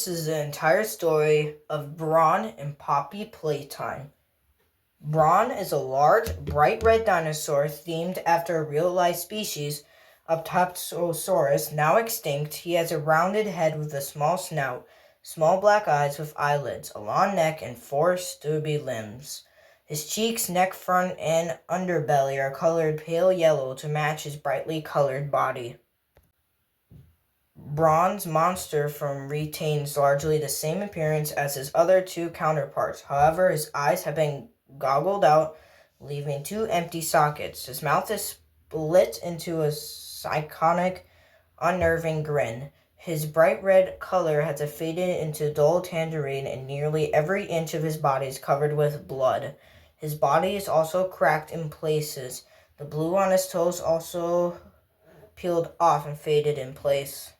This is the entire story of Bron and Poppy Playtime. Bron is a large, bright red dinosaur themed after a real-life species of Apatosaurus, now extinct. He has a rounded head with a small snout, small black eyes with eyelids, a long neck, and 4 stubby limbs. His cheeks, neck, front, and underbelly are colored pale yellow to match his brightly colored body. Bron's monster form retains largely the same appearance as his other 2 counterparts. However, his eyes have been goggled out, leaving 2 empty sockets. His mouth is split into a psychotic, unnerving grin. His bright red color has faded into dull tangerine, and nearly every inch of his body is covered with blood. His body is also cracked in places. The blue on his toes also peeled off and faded in place.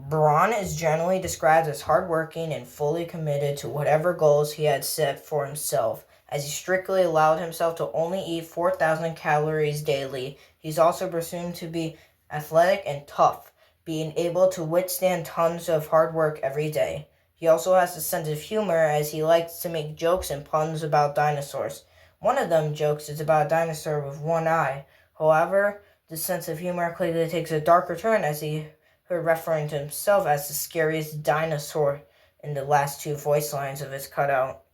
Bron is generally described as hardworking and fully committed to whatever goals he had set for himself, as he strictly allowed himself to only eat 4,000 calories daily. He's also presumed to be athletic and tough, being able to withstand tons of hard work every day. He also has a sense of humor, as he likes to make jokes and puns about dinosaurs. One of them jokes is about a dinosaur with one eye. However, the sense of humor quickly takes a darker turn, as he referring to himself as the scariest dinosaur in the last 2 voice lines of his cutout.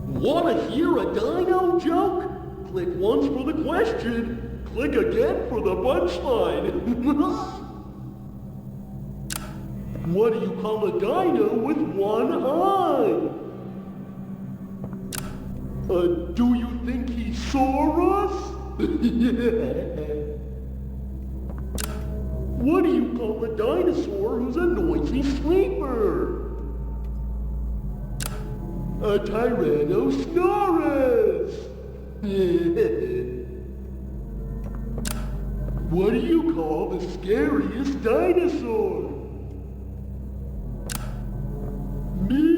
Wanna hear a dino joke? Click once for the question, click again for the punchline. What do you call a dino with one eye? Do you think he saw us? What do you call a dinosaur who's a noisy sleeper? A Tyrannosaurus! What do you call the scariest dinosaur? Me!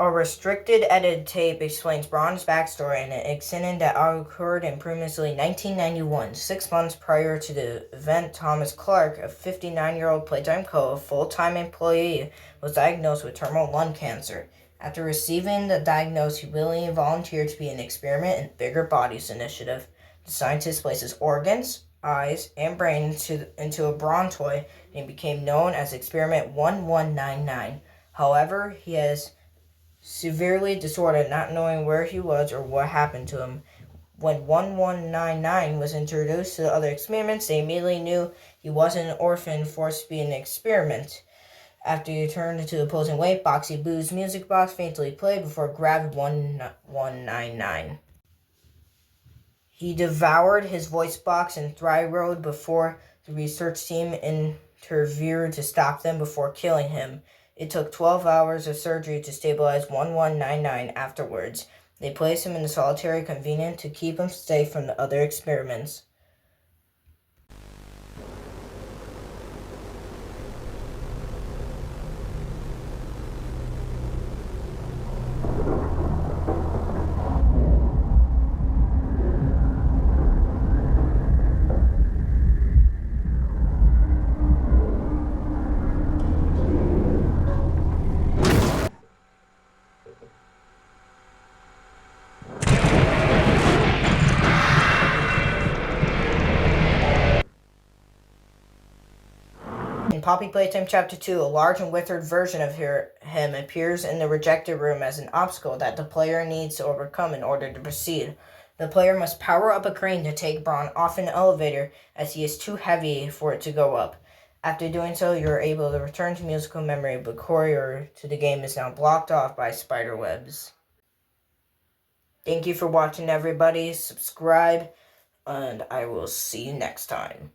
A restricted edited tape explains Bron's backstory and an incident that occurred in previously 1991, 6 months prior to the event. Thomas Clark, a 59-year-old Playtime full-time employee, was diagnosed with terminal lung cancer. After receiving the diagnosis, he willingly volunteered to be an experiment in Bigger Bodies initiative. The scientist placed his organs, eyes, and brain into a Bron toy, and he became known as Experiment 1199. However, he has severely disordered, not knowing where he was or what happened to him. When 1199 was introduced to the other experiments, they immediately knew he wasn't an orphan forced to be an experiment. After he turned to the opposing weight, Boxy Boo's music box faintly played before it grabbed 1199. He devoured his voice box and thyroid before the research team intervened to stop them before killing him. It took 12 hours of surgery to stabilize 1199 afterwards. They placed him in a solitary confinement to keep him safe from the other experiments. In Poppy Playtime Chapter 2, a large and withered version of him appears in the rejected room as an obstacle that the player needs to overcome in order to proceed. The player must power up a crane to take Bron off an elevator, as he is too heavy for it to go up. After doing so, you are able to return to musical memory, but corridor to the game is now blocked off by spider webs. Thank you for watching, everybody. Subscribe, and I will see you next time.